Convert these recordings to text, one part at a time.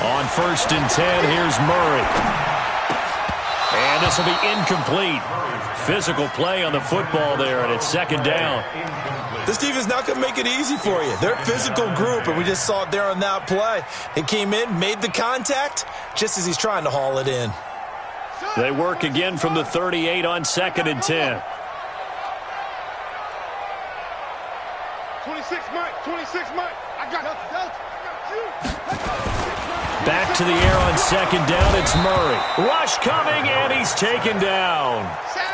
On 1st and 10, here's Murray. And this will be incomplete. Physical play on the football there, and it's 2nd down. This defense is not going to make it easy for you. They're a physical group, and we just saw it there on that play. It came in, made the contact, just as he's trying to haul it in. They work again from the 38 on 2nd and 10. 26, Mike. 26, Mike. I got you. Back to the air on 2nd down. It's Murray. Rush coming, and he's taken down.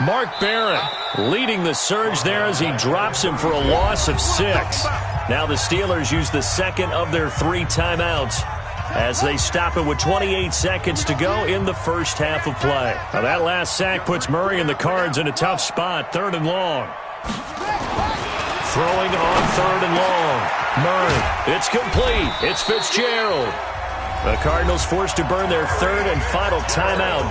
Mark Barron leading the surge there as he drops him for a loss of 6. Now the Steelers use the 2nd of their 3 timeouts as they stop it with 28 seconds to go in the first half of play. Now that last sack puts Murray and the Cards in a tough spot, 3rd and long. Throwing on 3rd and long. Murray, it's complete. It's Fitzgerald. The Cardinals forced to burn their 3rd and final timeout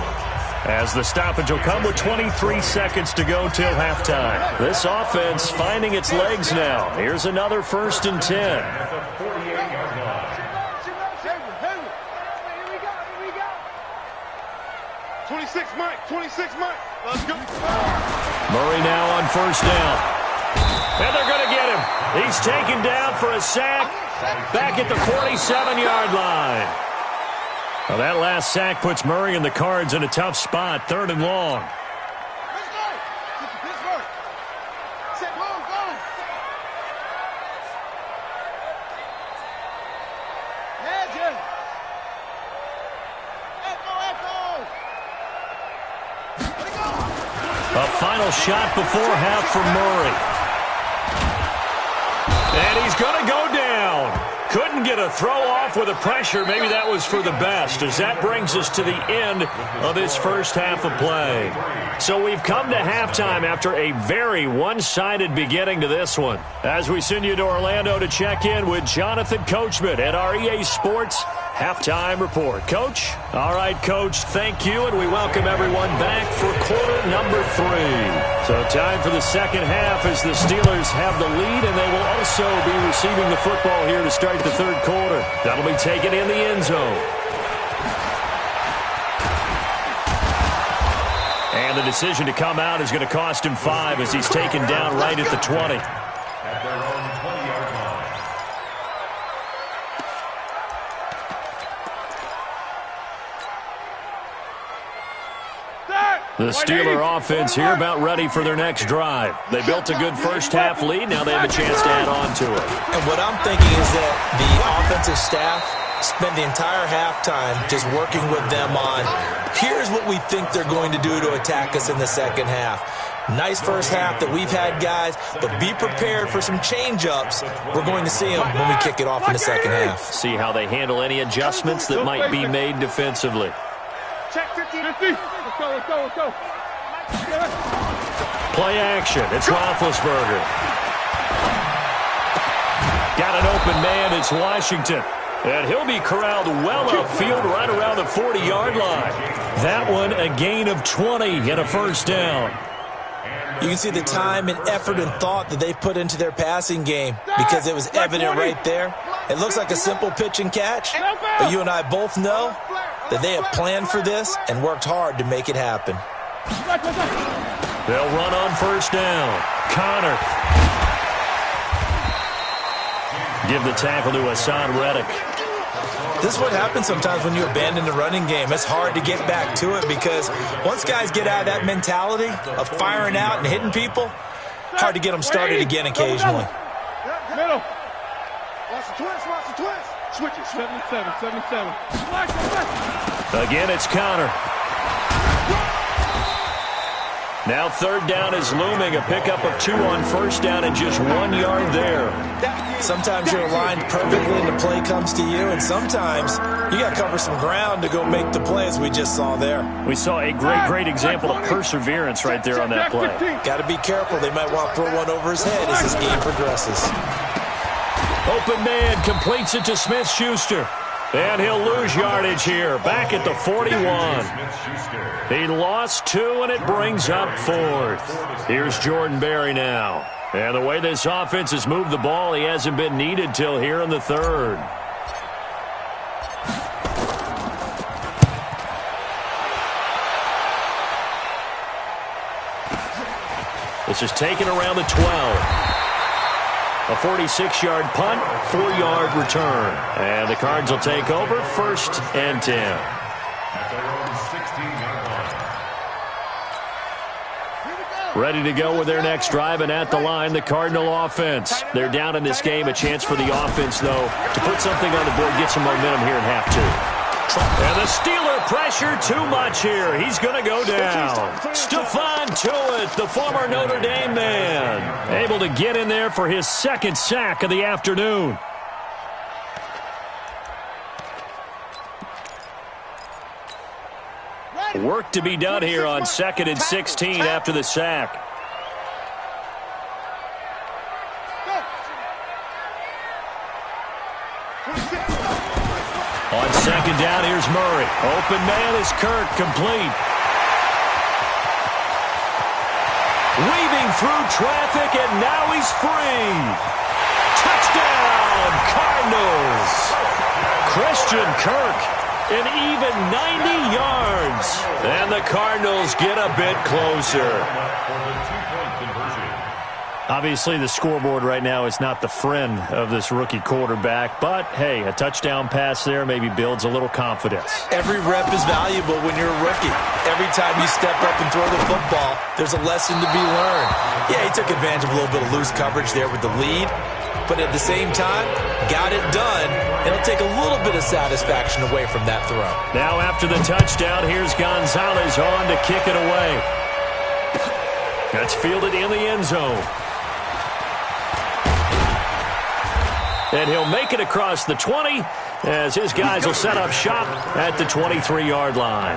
as the stoppage will come with 23 seconds to go till halftime. This offense finding its legs now. Here's another 1st and 10. 26, Mike. 26, Mike. Let's go. Murray now on 1st down. And they're going to get him. He's taken down for a sack back at the 47-yard line. Well, that last sack puts Murray and the Cards in a tough spot, 3rd and long. A final shot before half for Murray. And he's going to go down. Couldn't get a throw off with the pressure. Maybe that was for the best, as that brings us to the end of this first half of play. So we've come to halftime after a very one-sided beginning to this one. As we send you to Orlando to check in with Jonathan Coachman at our EA Sports Halftime Report. Coach? All right, Coach, thank you, and we welcome everyone back for quarter number 3. So time for the second half as the Steelers have the lead, and they will also be receiving the football here to start the 3rd quarter. That'll be taken in the end zone. And the decision to come out is going to cost him 5 as he's taken down right at the 20. The Steeler offense here about ready for their next drive. They built a good first half lead. Now they have a chance to add on to it. And what I'm thinking is that the offensive staff spent the entire halftime just working with them on, here's what we think they're going to do to attack us in the second half. Nice first half that we've had, guys, but be prepared for some change-ups. We're going to see them when we kick it off in the second half. See how they handle any adjustments that might be made defensively. Check 50. Let's go. Play action. It's Roethlisberger. Got an open man. It's Washington. And he'll be corralled well upfield right around the 40-yard line. That one a gain of 20 and a first down. You can see the time and effort and thought that they put into their passing game because it was evident right there. It looks like a simple pitch and catch, but you and I both know that they have planned for this and worked hard to make it happen. They'll run on first down. Connor. Give the tackle to Hassan Reddick. This is what happens sometimes when you abandon the running game. It's hard to get back to it because once guys get out of that mentality of firing out and hitting people, hard to get them started again occasionally. Middle. Watch the twist. Switch it. 77. Again, it's Connor. Now 3rd down is looming. A pickup of 2 on first down and just 1 yard there. Sometimes you're aligned perfectly and the play comes to you, and sometimes you got to cover some ground to go make the play, as we just saw there. We saw a great example of perseverance right there on that play. Got to be careful. They might want to throw one over his head as this game progresses. Open man completes it to Smith-Schuster. And he'll lose yardage here, back at the 41. He lost 2, and it brings up 4th. Here's Jordan Berry now. And the way this offense has moved the ball, he hasn't been needed till here in the 3rd. This is taken around the 12. A 46-yard punt, 4-yard return. And the Cards will take over 1st and 10. Ready to go with their next drive, and at the line, the Cardinal offense. They're down in this game. A chance for the offense, though, to put something on the board, get some momentum here in half two. And the Steeler pressure too much here. He's going to go down. Stephon Tuitt, the former Notre Dame man, able to get in there for his 2nd sack of the afternoon. Work to be done here on 2nd and 16 after the sack. On 2nd down, here's Murray. Open man is Kirk, complete. Weaving through traffic, and now he's free. Touchdown, Cardinals. Christian Kirk. An even 90 yards. And the Cardinals get a bit closer. Obviously, the scoreboard right now is not the friend of this rookie quarterback. But, hey, a touchdown pass there maybe builds a little confidence. Every rep is valuable when you're a rookie. Every time you step up and throw the football, there's a lesson to be learned. Yeah, he took advantage of a little bit of loose coverage there with the lead. But at the same time, got it done. It'll take a little bit of satisfaction away from that throw. Now after the touchdown, here's Gonzalez on to kick it away. That's fielded in the end zone. And he'll make it across the 20 as his guys will set up shop at the 23-yard line.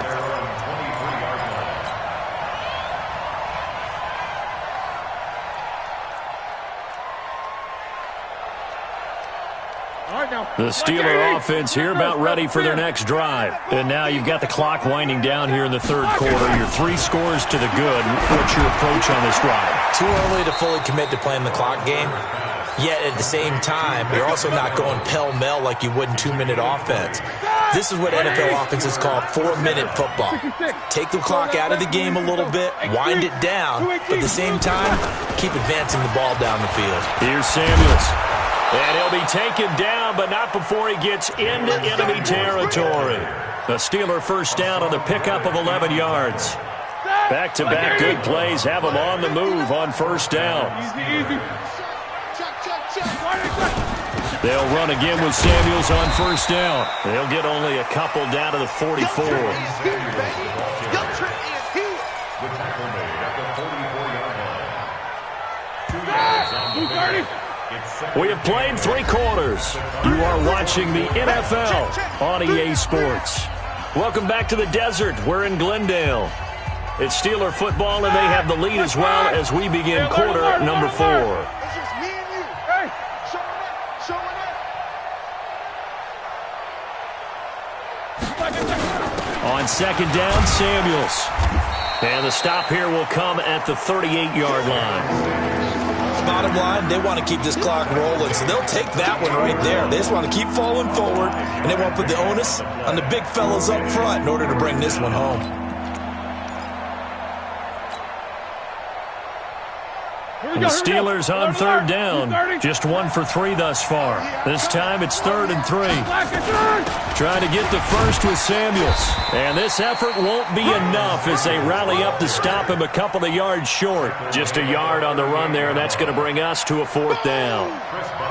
The Steeler offense here about ready for their next drive. And now you've got the clock winding down here in the 3rd quarter. You're 3 scores to the good. What's your approach on this drive? Too early to fully commit to playing the clock game. Yet at the same time, you're also not going pell-mell like you would in 2-minute offense. This is what NFL offenses call 4-minute football. Take the clock out of the game a little bit, wind it down, but at the same time, keep advancing the ball down the field. Here's Samuels. And he'll be taken down, but not before he gets into enemy territory. The Steeler first down on the pickup of 11 yards. Back-to-back good plays have him on the move on 1st down. They'll run again with Samuels on 1st down. They'll get only a couple down to the 44. We have played 3 quarters. You are watching the NFL on EA Sports. Welcome back to the desert. We're in Glendale. It's Steeler football, and they have the lead as well as we begin quarter number 4. On 2nd down, Samuels. And the stop here will come at the 38-yard line. Bottom line, they want to keep this clock rolling, so they'll take that one right there. They just want to keep falling forward, and they want to put the onus on the big fellas up front in order to bring this one home. The Steelers on 3rd down. Just 1 for 3 thus far. This time it's 3rd and 3. Trying to get the first with Samuels. And this effort won't be enough as they rally up to stop him a couple of yards short. Just a yard on the run there, and that's going to bring us to a 4th down.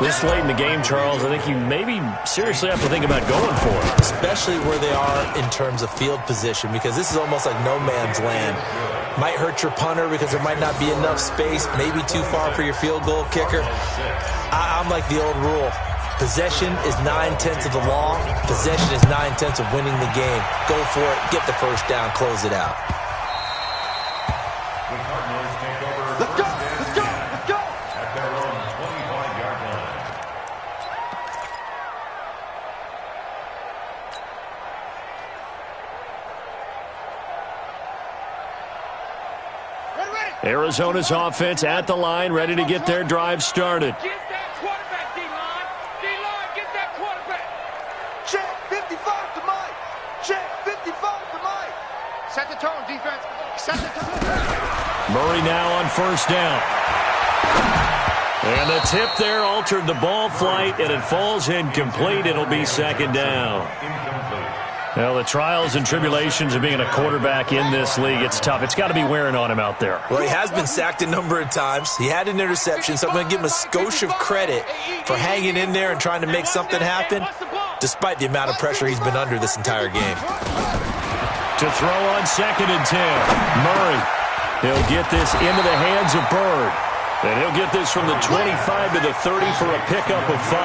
This late in the game, Charles, I think you maybe seriously have to think about going for it. Especially where they are in terms of field position, because this is almost like no man's land. Might hurt your punter because there might not be enough space, maybe too far for your field goal kicker. I'm like the old rule. Possession is 9/10 of the law. Possession is 9/10 of winning the game. Go for it. Get the first down. Close it out. Let's go. Let's go. Let's go. At their own 25-yard line. Arizona's offense at the line, ready to get their drive started. Get that quarterback, D-line. D-line, get that quarterback. Check 55 to Mike. Check 55 to Mike. Set the tone, defense. Set the tone. Murray now on first down. And the tip there altered the ball flight, and it falls incomplete. It'll be second down. Well, the trials and tribulations of being a quarterback in this league, it's tough. It's got to be wearing on him out there. Well, he has been sacked a number of times. He had an interception, so I'm going to give him a skosh of credit for hanging in there and trying to make something happen, despite the amount of pressure he's been under this entire game. To throw on 2nd and 10. Murray. He'll get this into the hands of Bird. And he'll get this from the 25 to the 30 for a pickup of 5.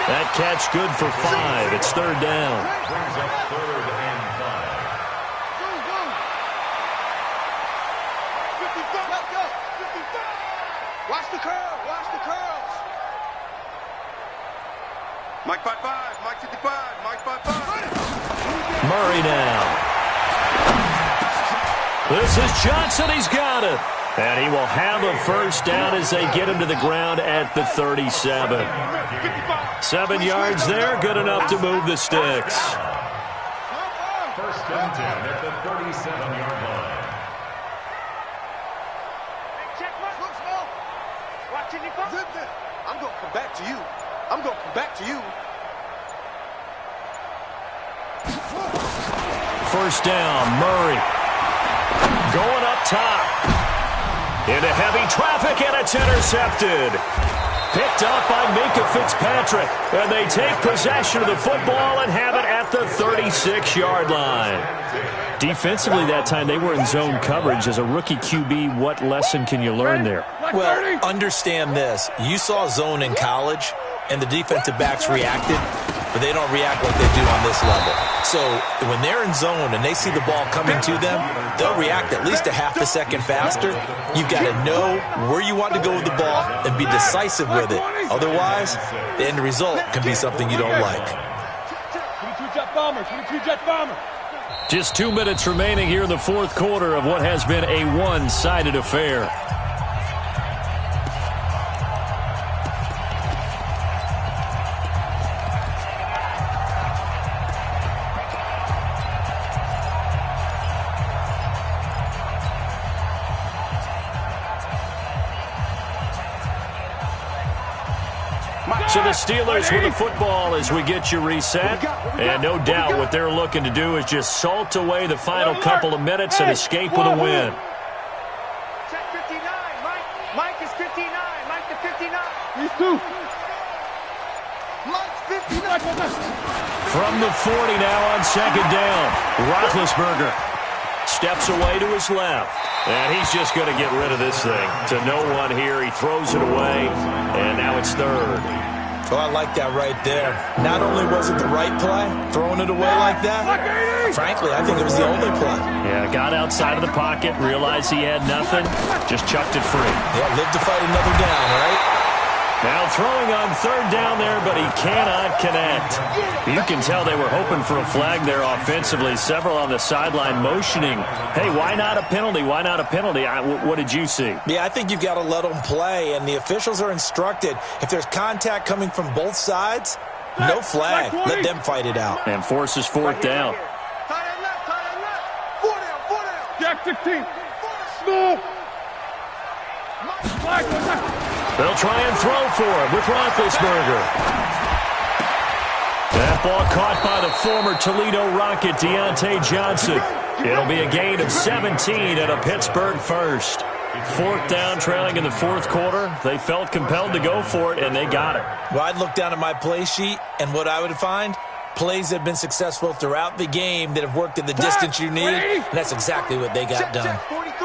That catch good for 5. It's third down. Brings up 3rd and 5. Watch the curl. Watch the curls. Mike 5-5. Mike 55. Mike 5-5. Murray now. This is Johnson. He's got it. And he will have a first down as they get him to the ground at the 37. 7 yards there, good enough to move the sticks. First and 10 at the 37-yard line. I'm going to come back to you. I'm going to come back to you. First down, Murray. Going up top. Into heavy traffic, and it's intercepted. Picked up by Minka Fitzpatrick. And they take possession of the football and have it at the 36-yard line. Defensively that time, they were in zone coverage. As a rookie QB, what lesson can you learn there? Well, understand this. You saw zone in college, and the defensive backs reacted, but they don't react like they do on this level. So when they're in zone and they see the ball coming to them, they'll react at least a half a second faster. You've got to know where you want to go with the ball and be decisive with it. Otherwise, the end result can be something you don't like. 22 Jet Bomber. Just 2 minutes remaining here in the fourth quarter of what has been a one-sided affair. So the Steelers with the football as we get you reset. And no doubt what they're looking to do is just salt away the final couple of minutes and escape with a win. Check 59. Mike is 59. Mike to 59. He's 2. Mike's 59. From the 40 now on 2nd down. Roethlisberger steps away to his left. And he's just going to get rid of this thing. To no one here. He throws it away. And now it's third. Oh, I like that right there. Not only was it the right play, throwing it away like that, frankly, I think it was the only play. Yeah, got outside of the pocket, realized he had nothing, just chucked it free. Yeah, lived to fight another down, right? Now throwing on third down there, but he cannot connect. You can tell they were hoping for a flag there offensively. Several on the sideline motioning, hey, why not a penalty? Why not a penalty? What did you see? Yeah, I think you've got to let them play, and the officials are instructed. If there's contact coming from both sides, no flag. Let them fight it out. And forces fourth down. Tight end left. 4 down. Jack 16. Smooth. They'll try and throw for him with Roethlisberger. That ball caught by the former Toledo Rocket, Deontay Johnson. It'll be a gain of 17 and a Pittsburgh first. Fourth down, trailing in the fourth quarter. They felt compelled to go for it, and they got it. Well, I'd look down at my play sheet, and what I would find, plays that have been successful throughout the game that have worked in the distance you need, and that's exactly what they got done.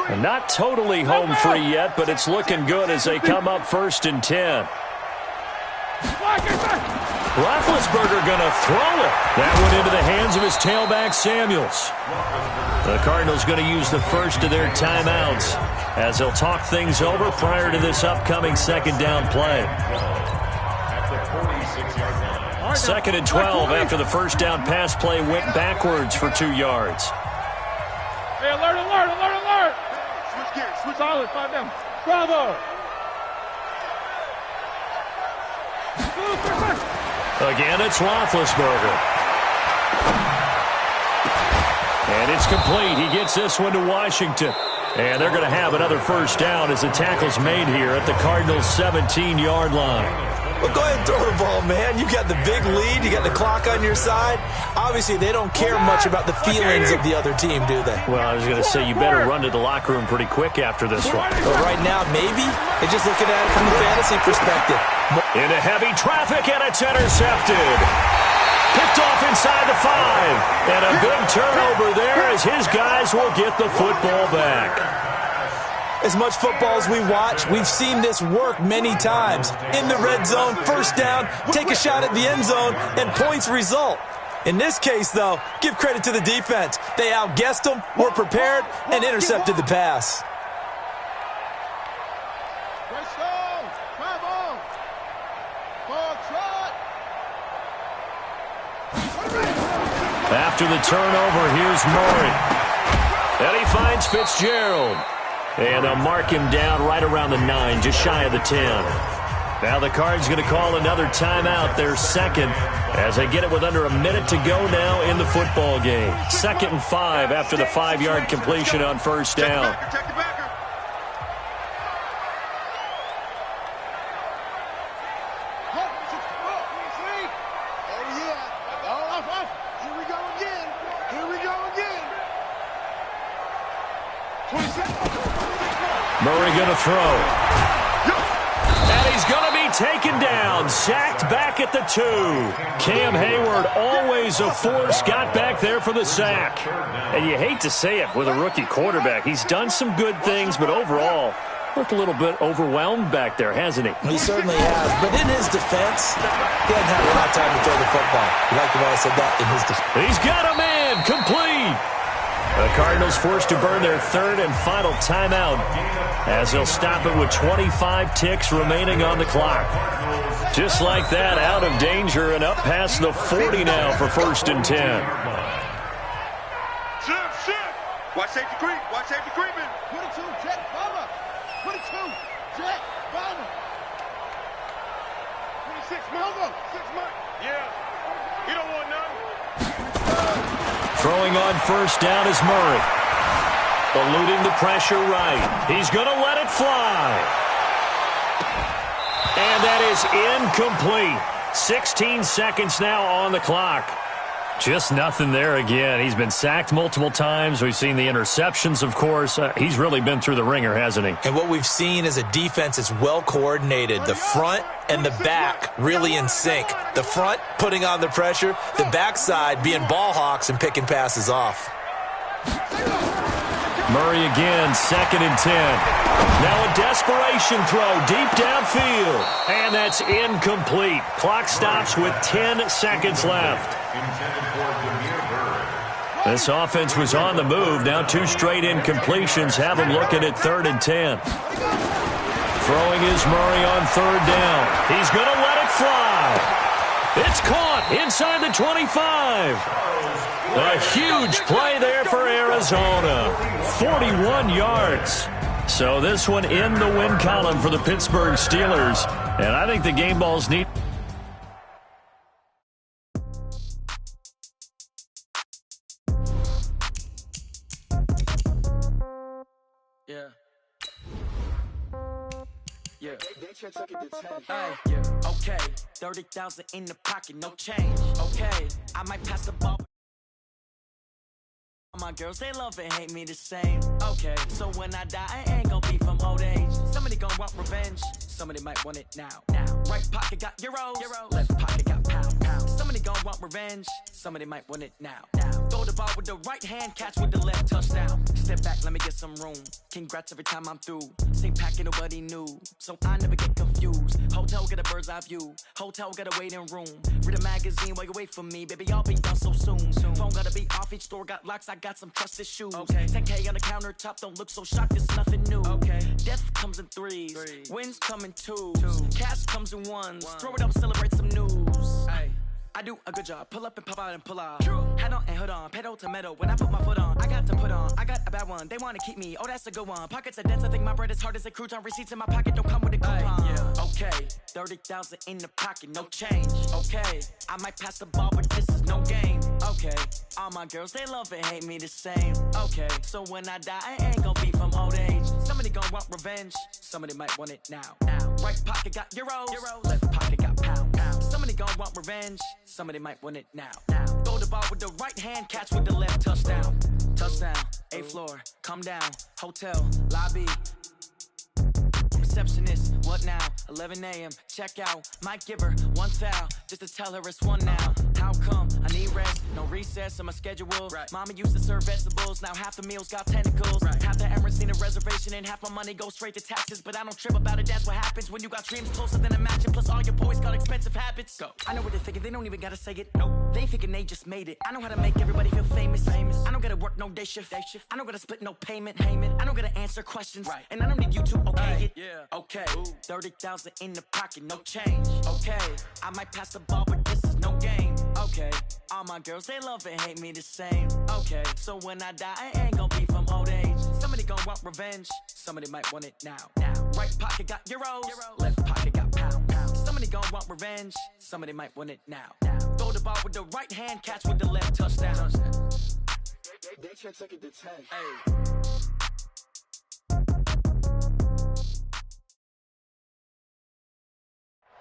And not totally home free yet, but it's looking good as they come up 1st and 10. Roethlisberger going to throw it. That went into the hands of his tailback, Samuels. The Cardinals going to use the first of their timeouts as they'll talk things over prior to this upcoming second down play. At the 46-yard line. 2nd and 12 after the first down pass play went backwards for 2 yards. Hey, alert. Switch gears. Solid, 5 down. Bravo. Again, it's Roethlisberger. And it's complete. He gets this one to Washington. And they're going to have another first down as the tackle's made here at the Cardinals' 17-yard line. Well, go ahead and throw the ball, man. You got the big lead. You got the clock on your side. Obviously, they don't care much about the feelings of the other team, do they? Well, I was going to say, you better run to the locker room pretty quick after this one. But right now, maybe. They're just looking at it from the fantasy perspective. Into heavy traffic, and it's intercepted. Picked off inside the 5. And a big turnover there as his guys will get the football back. As much football as we watch, we've seen this work many times. In the red zone, first down, take a shot at the end zone, and points result. In this case, though, give credit to the defense. They outguessed them, were prepared, and intercepted the pass. After the turnover, here's Murray. And he finds Fitzgerald. And they'll mark him down right around the 9, just shy of the 10. Now the Cards going to call another timeout, their second, as they get it with under a minute to go now in the football game. 2nd and 5 after the 5-yard completion on first down. Murray going to throw. And he's going to be taken down. Sacked back at the 2. Cam Hayward, always a force, got back there for the sack. And you hate to say it with a rookie quarterback. He's done some good things, but overall, looked a little bit overwhelmed back there, hasn't he? He certainly has. But in his defense, he hadn't had a lot of time to throw the football. You like the way I said that? In his defense. He's got a man. Complete. The Cardinals forced to burn their 3rd and final timeout as they'll stop it with 25 ticks remaining on the clock. Just like that, out of danger and up past the 40 now for 1st and 10. Watch safety creep. Watch safety creeping. 22, Jet, bomber. 22, Jet, bomber. 26, Melvin. 6 months. Yeah. He don't want none. Throwing on first down is Murray. Eluding the pressure right. He's going to let it fly. And that is incomplete. 16 seconds now on the clock. Just nothing there again. He's been sacked multiple times. We've seen the interceptions, of course. He's really been through the ringer, hasn't he? And what we've seen is a defense that's well coordinated. The front and the back really in sync. The front putting on the pressure. The backside being ball hawks and picking passes off. Murray again, 2nd and 10. Now a desperation throw deep downfield. And that's incomplete. Clock stops with 10 seconds left. This offense was on the move. Now 2 straight incompletions have them looking at 3rd and 10. Throwing is Murray on 3rd down. He's going to let it fly. It's caught inside the 25. A huge play there for Arizona. 41 yards. So this one in the win column for the Pittsburgh Steelers. And I think the game balls need... Okay, 30,000 in the pocket, no change. Okay, I might pass the ball. My girls, they love and hate me the same. Okay, so when I die, I ain't gonna be from old age. Somebody gonna want revenge. Somebody might want it now. Right pocket got euros. Left pocket got pound. Somebody gonna want revenge. Somebody might want it now. Throw the ball with the right hand, catch with the left, touchdown. Step back, let me get some room. Congrats every time I'm through. Same packet, nobody knew, so I never get confused. Hotel got a bird's eye view. Hotel got a waiting room. Read a magazine while you wait for me, baby. I'll be done so soon. Phone gotta be off. Each store got locks. I got some trusted shoes. 10K on the countertop. Don't look so shocked. It's nothing new. Death comes in threes. Wins come in twos. Cash comes in ones. Throw it up, celebrate some news. I do a good job. Pull up and pop out and pull out. Head on and hood on. Pedal to metal. When I put my foot on, I got to put on. I got a bad one. They want to keep me. Oh, that's a good one. Pockets are dense. I think my bread is hard as a crouton. Receipts in my pocket don't come with a coupon. Okay, 30,000 in the pocket, no change. Okay, I might pass the ball, but this is no game. Okay, all my girls, they love and hate me the same. Okay, so when I die, I ain't gonna be from old age. Somebody gonna want revenge, somebody might want it now. Right pocket got euros, left pocket got pound. Somebody gonna want revenge, somebody might want it now. Throw the ball with the right hand, catch with the left, touchdown. Touchdown, 8th floor, come down, hotel, lobby. Receptionist, what now? 11 a.m. check out. Might give her one foul just to tell her it's one now. How come? I need rest, no recess on my schedule. Right. Mama used to serve vegetables, now half the meals got tentacles. Right. Half the errands seen a reservation and half my money goes straight to taxes. But I don't trip about it, that's what happens when you got dreams closer than a matching. Plus all your boys got expensive habits. Go. I know what they're thinking, they don't even gotta say it. Nope. They thinking they just made it. I know how to make everybody feel famous. I don't gotta work no day shift. I don't gotta split no payment. I don't gotta answer questions. Right. And I don't need you to okay it. Yeah. Okay, 30,000 in the pocket, no change. Okay, I might pass the ball, but this is no game. Okay, all my girls, they love and hate me the same. Okay, so when I die, I ain't gonna be from old age. Somebody gonna want revenge, somebody might want it now. Right pocket got euros, left pocket got pound. Somebody gonna want revenge, somebody might want it now. Throw the ball with the right hand, catch with the left, touchdown. They check second to 10. Hey.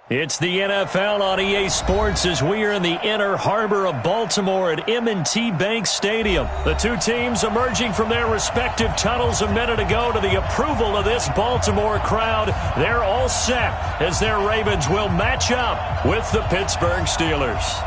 It's the NFL on EA Sports as we are in the inner harbor of Baltimore at M&T Bank Stadium. The two teams emerging from their respective tunnels a minute ago to the approval of this Baltimore crowd. They're all set as their Ravens will match up with the Pittsburgh Steelers.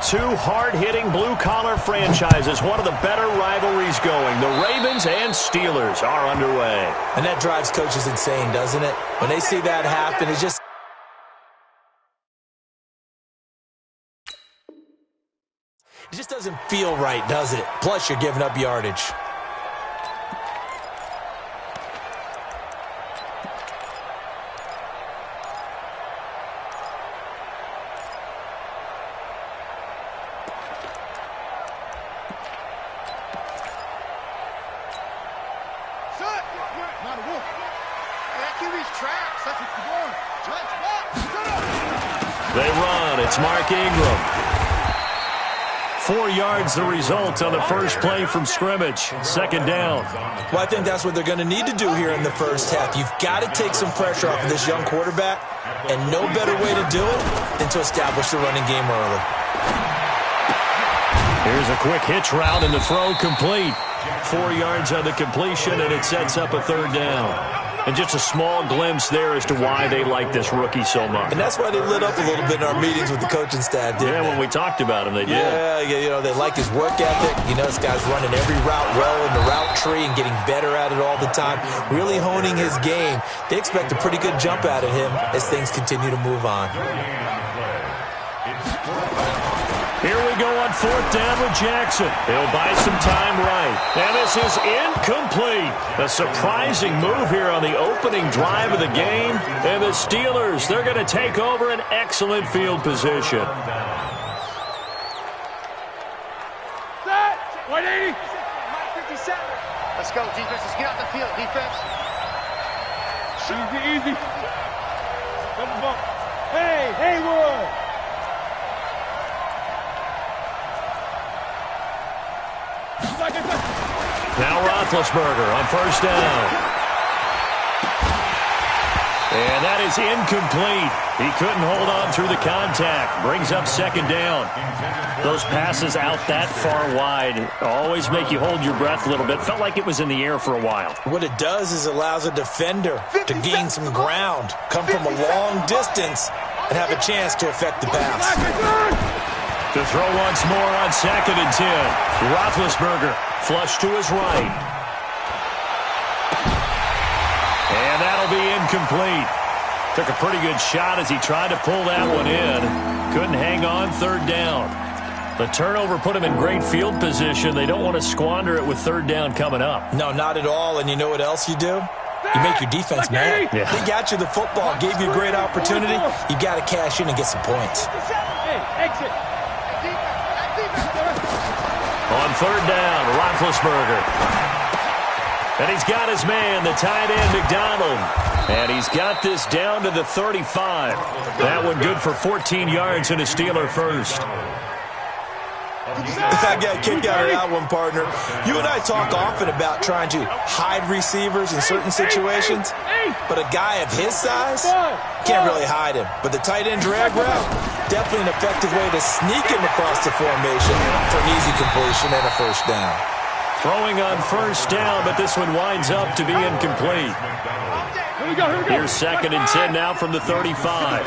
Two hard-hitting blue-collar franchises, one of the better rivalries going. The Ravens and Steelers are underway. And that drives coaches insane, doesn't it? When they see that happen, it just doesn't feel right, does it? Plus, you're giving up yardage. They run. It's Mark Ingram. 4 yards the result on the first play from scrimmage. Second down. Well, I think that's what they're going to need to do here in the first half. You've got to take some pressure off of this young quarterback, and no better way to do it than to establish the running game early. Here's a quick hitch route, and the throw complete. 4 yards on the completion, and it sets up a third down. And just a small glimpse there as to why they like this rookie so much. And that's why they lit up a little bit in our meetings with the coaching staff, didn't they? When we talked about him, they did. Yeah, you know, they like his work ethic. You know, this guy's running every route well in the route tree and getting better at it all the time, really honing his game. They expect a pretty good jump out of him as things continue to move on. Here we go on fourth down with Jackson. He'll buy some time right. And this is incomplete. A surprising move here on the opening drive of the game. And the Steelers, they're going to take over an excellent field position. Set! 180! 57. Let's go, defense. Let's get out the field, defense. Easy. Double bump. Hey, Haywood! Now Roethlisberger on first down. And that is incomplete. He couldn't hold on through the contact. Brings up second down. Those passes out that far wide always make you hold your breath a little bit. Felt like it was in the air for a while. What it does is allows a defender to gain some ground, come from a long distance, and have a chance to affect the pass. To throw once more on 2nd and 10. Roethlisberger flush to his right. incomplete. Took a pretty good shot as he tried to pull that one in. Couldn't hang on, third down. The turnover put him in great field position. They don't want to squander it with third down coming up. No, not at all. And you know what else you do? You make your defense mad. Yeah. They got you the football, gave you a great opportunity. You got to cash in and get some points. Exit. On third down, Roethlisberger. And he's got his man, the tight end, McDonald. And he's got this down to the 35. That one good for 14 yards and a Steeler first. I got a kick out of that one, partner. You and I talk often about trying to hide receivers in certain situations, but a guy of his size can't really hide him. But the tight end drag route, definitely an effective way to sneak him across the formation for an easy completion and a first down. Throwing on first down, but this one winds up to be incomplete. Here we go. Here's 2nd and 10 now from the 35.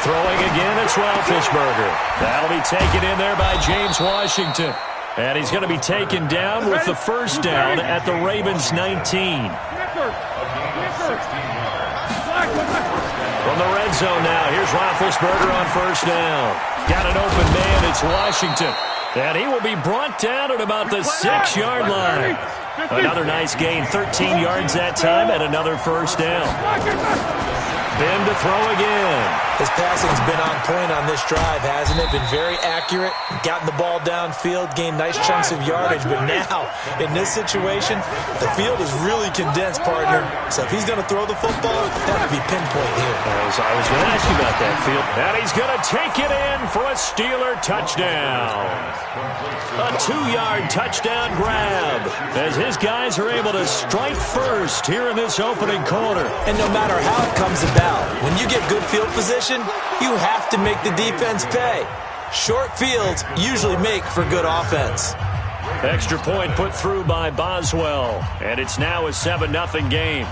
Throwing again, it's Roethlisberger. That'll be taken in there by James Washington. And he's going to be taken down with the first down at the Ravens' 19. From the red zone now, here's Roethlisberger on first down. Got an open man, it's Washington. And he will be brought down at about the 6-yard line. Another nice gain, 13 yards that time, and another first down. Ben to throw again. His passing's been on point on this drive, hasn't it? Been very accurate, gotten the ball downfield, gained nice chunks of yardage. But now, in this situation, the field is really condensed, partner. So if he's going to throw the football, that would be pinpoint here. I was going to ask you about that field. And he's going to take it in for a Steeler touchdown. A 2-yard touchdown grab as his guys are able to strike first here in this opening quarter. And no matter how it comes about, when you get good field position, you have to make the defense pay. Short fields usually make for good offense. Extra point put through by Boswell, and it's now a 7-0 game.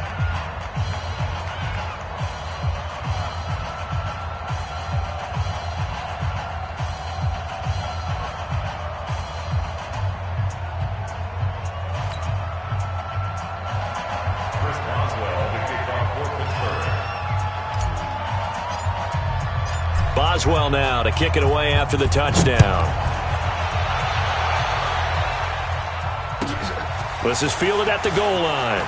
Boswell now to kick it away after the touchdown. This is fielded at the goal line.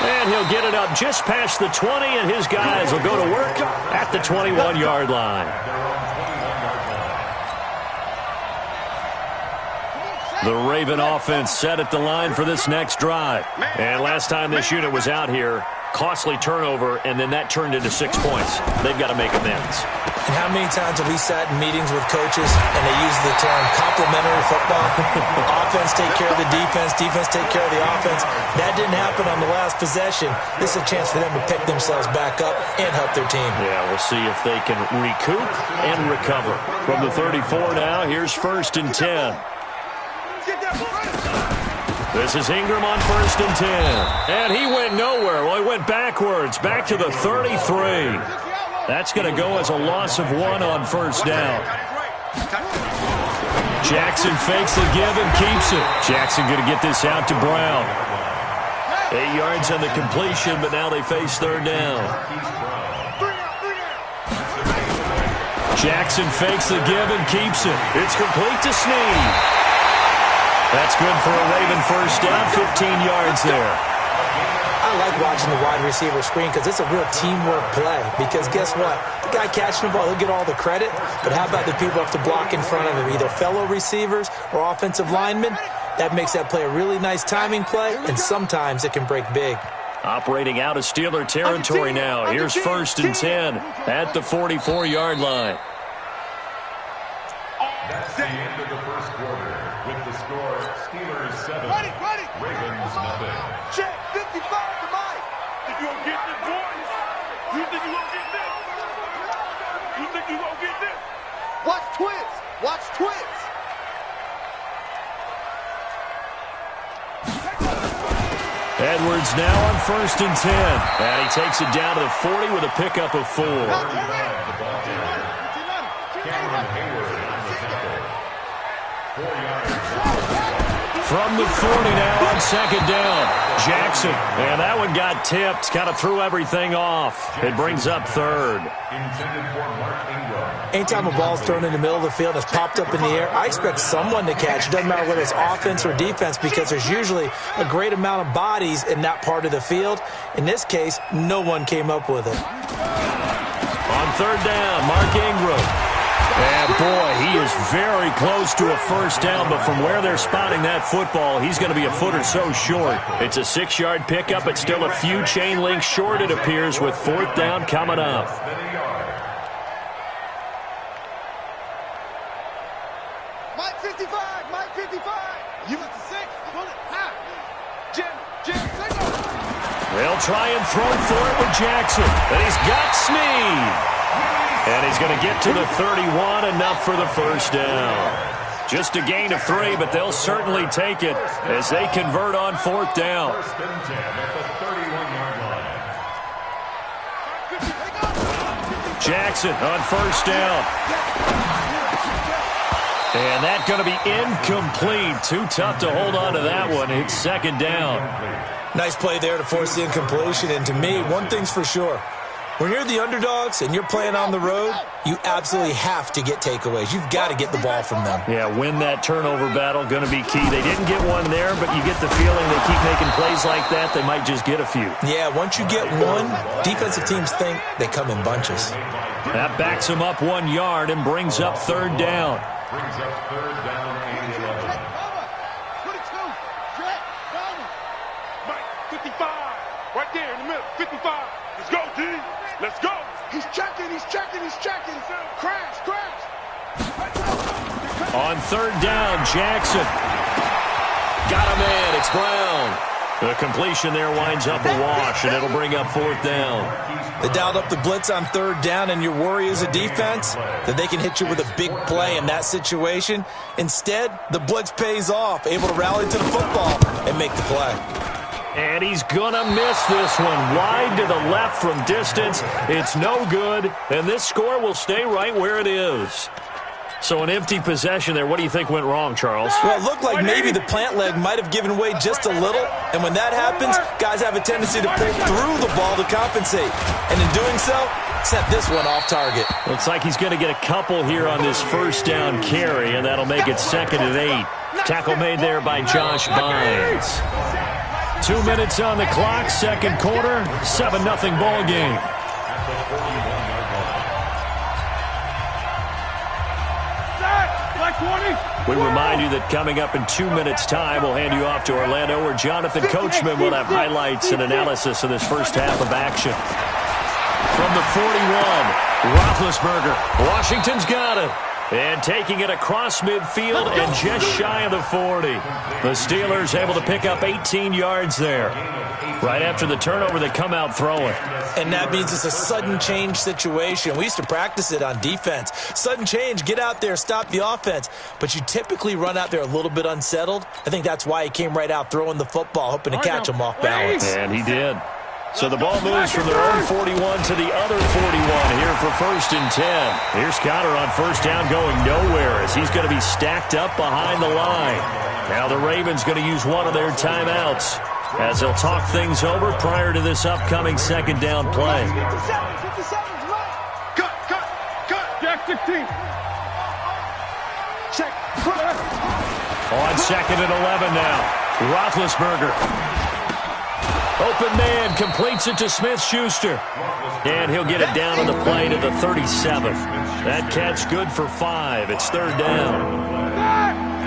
And he'll get it up just past the 20, and his guys will go to work at the 21-yard line. The Raven offense set at the line for this next drive. And last time this unit was out here, costly turnover, and then that turned into 6 points. They've got to make amends. And how many times have we sat in meetings with coaches and they use the term complementary football? Offense take care of the defense, defense take care of the offense. That didn't happen on the last possession. This is a chance for them to pick themselves back up and help their team. Yeah, we'll see if they can recoup and recover. From the 34 now, here's 1st and 10. This is Ingram on 1st and 10. And he went nowhere. Well, he went backwards, back to the 33. That's going to go as a loss of 1 on first down. Jackson fakes the give and keeps it. Jackson going to get this out to Brown. 8 yards on the completion, but now they face third down. Jackson fakes the give and keeps it. It's complete to Snead. That's good for a Raven first down, 15 yards there. I like watching the wide receiver screen because it's a real teamwork play. Because guess what? The guy catching the ball, he'll get all the credit. But how about the people who have to block in front of him, either fellow receivers or offensive linemen? That makes that play a really nice timing play, and sometimes it can break big. Operating out of Steeler territory now. Here's 1st and 10 at the 44-yard line. That's the end of the first quarter. With the score, Steelers 7, Ravens nothing. Check 55 to Mike. Think you gonna get this, boys? You think you gonna get this? You think you gonna get this? Watch twins. Watch twins. And Edwards now on 1st and 10. And he takes it down to the 40 with a pickup of 4. From the 40 now on 2nd down. Jackson. And that one got tipped. Kind of threw everything off. It brings up 3rd. Anytime a ball's thrown in the middle of the field and it's popped up in the air, I expect someone to catch. It doesn't matter whether it's offense or defense because there's usually a great amount of bodies in that part of the field. In this case, no one came up with it. On 3rd down, Mark Ingram. And, boy, he is very close to a 1st down, but from where they're spotting that football, he's going to be a foot or so short. It's a 6-yard pickup. It's still a few chain links short, it appears, with 4th down coming up. Mike 55, Mike 55. You got the 6. Pull it. Ha. Jim, signal. They'll try and throw for it with Jackson. And he's got Snead. And he's going to get to the 31, enough for the 1st down. Just a gain of 3, but they'll certainly take it as they convert on 4th down. 1st and 10 at the 31-yard line. Jackson on 1st down. And that's going to be incomplete. Too tough to hold on to that one. It's 2nd down. Nice play there to force the incompletion. And to me, one thing's for sure. When you're the underdogs and you're playing on the road, you absolutely have to get takeaways. You've got to get the ball from them. Yeah, win that turnover battle, going to be key. They didn't get one there, but you get the feeling they keep making plays like that, they might just get a few. Yeah, once you get one, defensive teams think they come in bunches. That backs them up 1 yard and brings up 3rd down. Brings up 3rd down and 11. 22. Jet. Mike, 55. Right there in the middle. 55. Let's go, D. Let's go. He's checking. Crash. On 3rd down, Jackson. Got a man. It's Brown. The completion there winds up a wash, and it'll bring up 4th down. They dialed up the blitz on 3rd down, and your worry as a defense that they can hit you with a big play in that situation. Instead, the blitz pays off, able to rally to the football and make the play. And he's going to miss this one. Wide to the left from distance. It's no good, and this score will stay right where it is. So an empty possession there. What do you think went wrong, Charles? Well, it looked like maybe the plant leg might have given way just a little, and when that happens, guys have a tendency to pull through the ball to compensate. And in doing so, set this one off target. Looks like he's going to get a couple here on this 1st down carry, and that'll make it 2nd and 8. Tackle made there by Josh Bynes. 2 minutes on the clock, 2nd quarter, 7-0 ball game. We remind you that coming up in 2 minutes' time, we'll hand you off to Orlando, where Jonathan Coachman will have highlights and analysis of this first half of action. From the 41, Roethlisberger. Washington's got it. And taking it across midfield and just shy of the 40. The Steelers able to pick up 18 yards there. Right after the turnover, they come out throwing. And that means it's a sudden change situation. We used to practice it on defense. Sudden change, get out there, stop the offense. But you typically run out there a little bit unsettled. I think that's why he came right out throwing the football, hoping to catch him off balance. And he did. So the ball moves from their own 41 to the other 41 here for 1st and 10. Here's Conner on 1st down going nowhere as he's going to be stacked up behind the line. Now the Ravens going to use one of their timeouts as they'll talk things over prior to this upcoming 2nd down play. 57, right. Cut. Jack 16. Check. On 2nd and 11 now. Roethlisberger. Open man completes it to Smith-Schuster. And he'll get it down on the play to the 37th. That catch good for 5. It's 3rd down.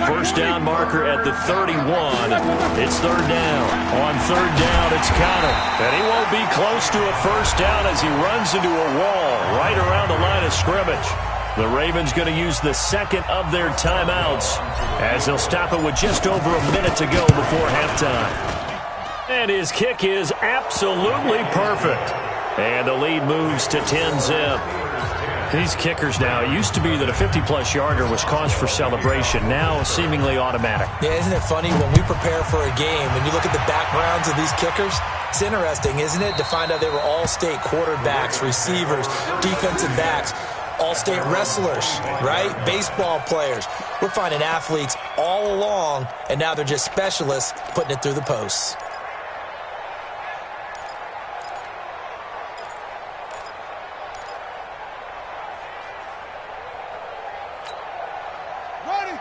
1st down marker at the 31. It's 3rd down. On 3rd down, it's Conner. And he won't be close to a 1st down as he runs into a wall right around the line of scrimmage. The Ravens going to use the 2nd of their timeouts as they'll stop it with just over a minute to go before halftime. And his kick is absolutely perfect. And the lead moves to 10-zip. These kickers now, it used to be that a 50-plus yarder was cause for celebration. Now, seemingly automatic. Yeah, isn't it funny? When we prepare for a game, when you look at the backgrounds of these kickers, it's interesting, isn't it, to find out they were all-state quarterbacks, receivers, defensive backs, all-state wrestlers, right? Baseball players. We're finding athletes all along, and now they're just specialists putting it through the posts.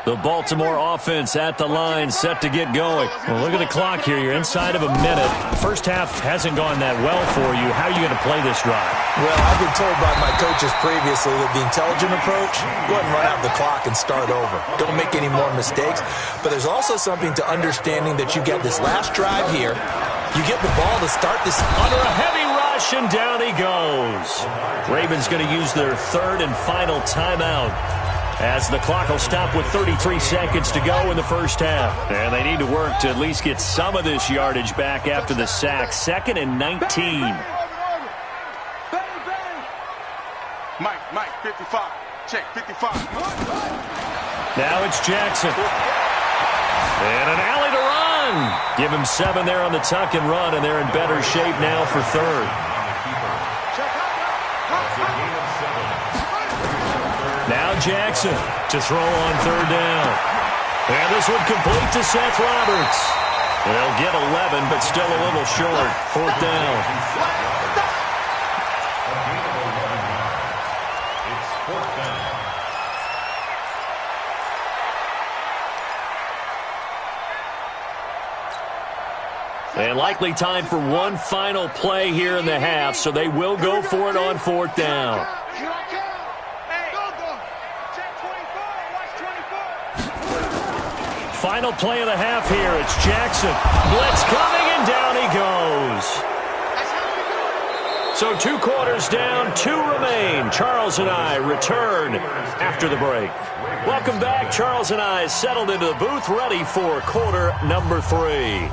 The Baltimore offense at the line, set to get going. Well, look at the clock here. You're inside of a minute. The first half hasn't gone that well for you. How are you going to play this drive? Well, I've been told by my coaches previously that the intelligent approach, go ahead and run out the clock and start over. Don't make any more mistakes. But there's also something to understanding that you get this last drive here. You get the ball to start this. Under a heavy rush, and down he goes. Ravens going to use their third and final timeout, as the clock will stop with 33 seconds to go in the first half. And they need to work to at least get some of this yardage back after the sack. 2nd and 19. Mike, 55. Check, 55. Now it's Jackson. And an alley to run. Give him 7 there on the tuck and run, and they're in better shape now for third. Now Jackson to throw on third down. And this one complete to Seth Roberts. They'll get 11, but still a little short. 4th down. It's 4th down. And likely time for one final play here in the half, so they will go for it on 4th down. Final play of the half here. It's Jackson. Blitz coming, and down he goes. So 2 quarters down, 2 remain. Charles and I return after the break. Welcome back. Charles and I settled into the booth, ready for quarter number 3.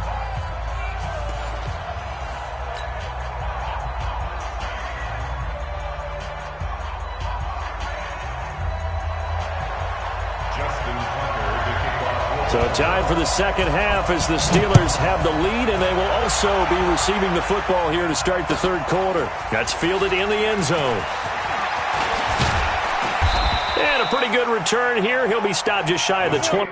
So time for the second half as the Steelers have the lead, and they will also be receiving the football here to start the third quarter. That's fielded in the end zone. And a pretty good return here. He'll be stopped just shy of the 20.